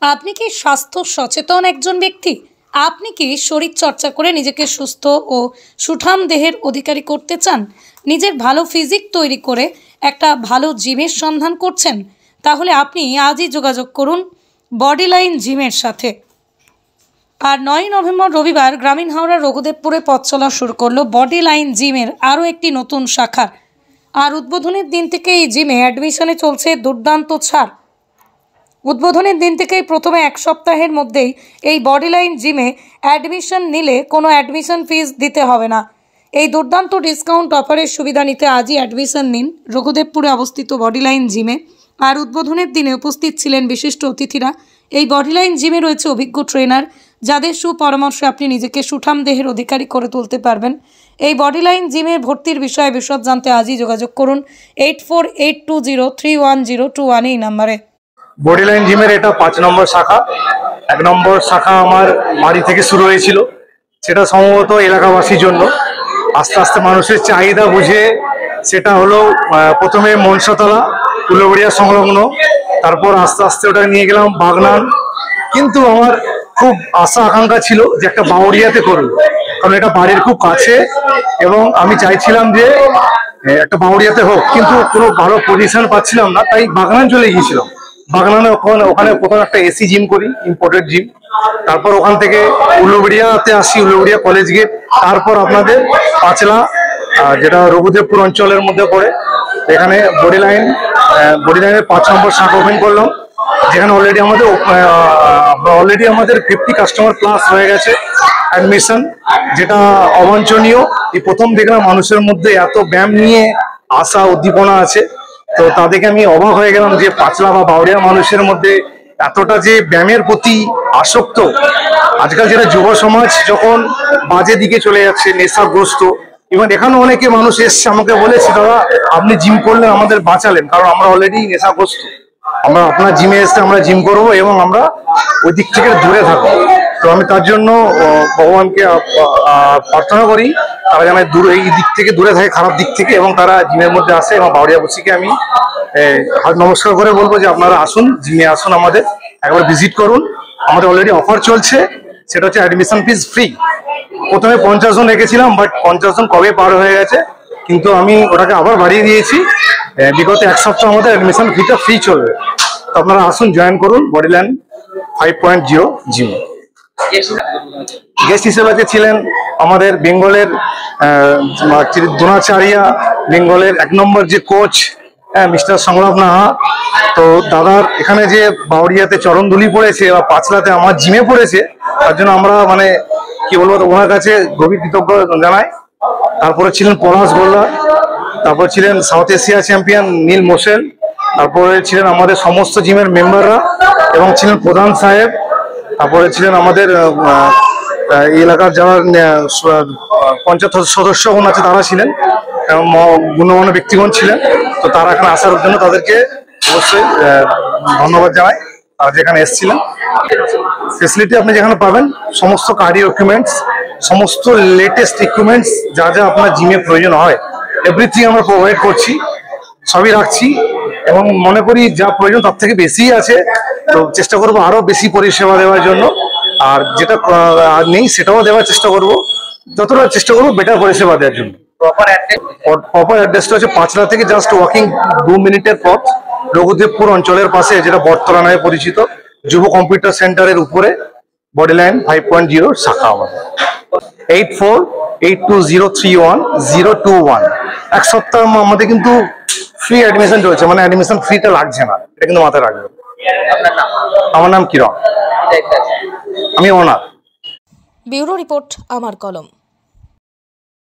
আপনি কি স্বাস্থ্য সচেতন একজন ব্যক্তি? আপনি কি শরীর চর্চা করে নিজেকে সুস্থ ও সুঠাম দেহের অধিকারী করতে চান? নিজের ভালো ফিজিক তৈরি করে একটা ভালো জিমের সন্ধান করছেন? তাহলে আপনি আজই যোগাযোগ করুন বডিলাইন জিমের সাথে। আর 9 নভেম্বর রবিবার গ্রামীণ হাওড়ার রঘুদেবপুরে পথ চলা শুরু করলো বডিলাইন জিমের আরও একটি নতুন শাখা। আর উদ্বোধনের দিন থেকে এই জিমে অ্যাডমিশনে চলছে দুর্দান্ত ছাড়। উদ্বোধনের দিন থেকেই প্রথমে এক সপ্তাহের মধ্যেই এই বডিলাইন জিমে অ্যাডমিশন নিলে কোনো অ্যাডমিশন ফিস দিতে হবে না। এই দুর্দান্ত ডিসকাউন্ট অফারের সুবিধা নিতে আজই অ্যাডমিশন নিন রঘুদেবপুরে অবস্থিত বডিলাইন জিমে। আর উদ্বোধনের দিনে উপস্থিত ছিলেন বিশিষ্ট অতিথিরা। এই বডিলাইন জিমে রয়েছে অভিজ্ঞ ট্রেনার, যাদের সুপরামর্শে আপনি নিজেকে সুঠাম দেহের অধিকারী করে তুলতে পারবেন। এই বডিলাইন জিমে ভর্তির বিষয়ে বিশদ জানতে আজই যোগাযোগ করুন 8482031021 এই নাম্বারে। বডিলাইন জিমের এটা 5 নম্বর শাখা। 1 নম্বর শাখা আমার বাড়ি থেকে শুরু হয়েছিল, সেটা সম্ভবত এলাকাবাসীর জন্য। আস্তে আস্তে মানুষের চাহিদা বুঝে সেটা হলো প্রথমে মনসাতলা উলুবেড়িয়া সংলগ্ন, তারপর আস্তে আস্তে ওটা নিয়ে গেলাম বাগনান। কিন্তু আমার খুব আশা আকাঙ্ক্ষা ছিল যে একটা বাউরিয়াতে করব, কারণ এটা বাড়ির খুব কাছে এবং আমি চাইছিলাম যে একটা বাউরিয়াতে হোক, কিন্তু কোনো ভালো পজিশন পাচ্ছিলাম না, তাই বাগনান চলে গিয়েছিলাম। বাগনানে ওখানে প্রথমে একটা এসি জিম করি, ইম্পোর্টেড জিম। তারপর ওখান থেকে উলুবেড়িয়াতে আসি, উলুবেড়িয়া কলেজ গেট। তারপর আপনাদের পাঁচলা, যেটা রঘুদেবপুর অঞ্চলের মধ্যে পড়ে, এখানে বডিলাইনের 5 নম্বর শাখা ওপেন করলাম, যেখানে অলরেডি আমাদের 50 কাস্টমার প্লাস হয়ে গেছে অ্যাডমিশন, যেটা অবাঞ্ছনীয়। এই প্রথম দেখলাম মানুষের মধ্যে এত ব্যায়াম নিয়ে আশা উদ্দীপনা আছে। তো তাদেরকে আমি অবাক হয়ে গেলাম যে পাঁচলা বা বাউরিয়া মানুষের মধ্যে এতটা যে ব্যায়ামের প্রতি আসক্ত। আজকাল যেটা যুব সমাজ যখন বাজে দিকে চলে যাচ্ছে, নেশাগ্রস্ত, এবং এখানে অনেকে মানুষ এসছে আমাকে বলেছে, দাদা আপনি জিম করলেন, আমাদের বাঁচালেন, কারণ আমরা অলরেডি নেশাগ্রস্ত। আমরা আপনার জিমে এসে আমরা জিম করব এবং আমরা ওই দিক থেকে দূরে থাকবো। তো আমি তার জন্য ভগবানকে প্রার্থনা করি তারা যেন এই দিক থেকে দূরে থাকে, খারাপ দিক থেকে, এবং তারা জিমের মধ্যে আসে। এবং বাউরিয়াবাসীকে আমি হাত নমস্কার করে বলবো যে আপনারা আসুন, জিমে আসুন, আমাদের একবার ভিজিট করুন। আমাদের অলরেডি অফার চলছে, সেটা হচ্ছে অ্যাডমিশন ফিস ফ্রি। প্রথমে 50 জন রেখেছিলাম, বাট 50 জন কবে পার হয়ে গেছে, কিন্তু আমি ওটাকে আবার বাড়িয়ে দিয়েছি। বিগত 1 সপ্তাহ আমাদের অ্যাডমিশন ফিটা ফ্রি চলবে। তো আপনারা আসুন, জয়েন করুন বডিলাইন 5.0 জিম। গেস্ট হিসেবে ছিলেন আমাদের বেঙ্গলের দ্রোণাচার্য, বেঙ্গলের 1 নম্বর যে কোচ মিস্টার সংলাপ নাহা। তো দাদার এখানে যে বাউরিয়াতে চরণধুলি পড়েছে বা পাঁচলাতে আমার জিমে পড়েছে, তার জন্য আমরা কি বলবো, ওনার কাছে গভীর কৃতজ্ঞ জানাই। তারপরে ছিলেন পলাশ গোল্লা, তারপর ছিলেন সাউথ এশিয়া চ্যাম্পিয়ন নীল মোসেল, তারপরে ছিলেন আমাদের সমস্ত জিমের মেম্বাররা এবং ছিলেন প্রধান সাহেব, তারপরে ছিলেন আমাদের এলাকার যারা পঞ্চায়েত সদস্যগণ আছে তারা ছিলেন, এবং গুণমান্য ব্যক্তিগণ ছিলেন। তো তারা এখানে আসার জন্য তাদেরকে অবশ্যই ধন্যবাদ জানাই, তারা যেখানে এসেছিলেন। ফেসিলিটি আপনি যেখানে পাবেন, সমস্ত কার্ডিও ইকুইপমেন্টস, সমস্ত লেটেস্ট ইকুইপমেন্টস যা যা আপনার জিমে প্রয়োজন হয়, এভরিথিং আমরা প্রোভাইড করছি, সবই রাখছি। এবং মনে করি যা প্রয়োজন তার থেকে বেশি আছে, তো চেষ্টা করবো আরো বেশি পরিষেবা দেওয়ার জন্য। আর যেটা নেই সেটাও দেওয়ার চেষ্টা করবো, যতটা চেষ্টা করবো বেটার পরিষেবা দেওয়ার জন্য। প্রপার অ্যাড্রেসটা হচ্ছে পাঁচলা থেকে জাস্ট ওয়াকিং 2 মিনিটের পথ, রঘুদেবপুর অঞ্চলের পাশে, যেটা বটতলা নামে পরিচিত, যুব কম্পিউটার সেন্টারের উপরে বডিলাইন 5.0 শাখা আমাদের। 8482031021। 1 সপ্তাহ আমাদের কিন্তু ফ্রি অ্যাডমিশন চলছে, মানে অ্যাডমিশন ফ্রিটা লাগছে না, এটা কিন্তু মাথায় রাখবেন। আমার নাম কিরণ, আমি ওনার। ব্যুরো রিপোর্ট, আমার কলম।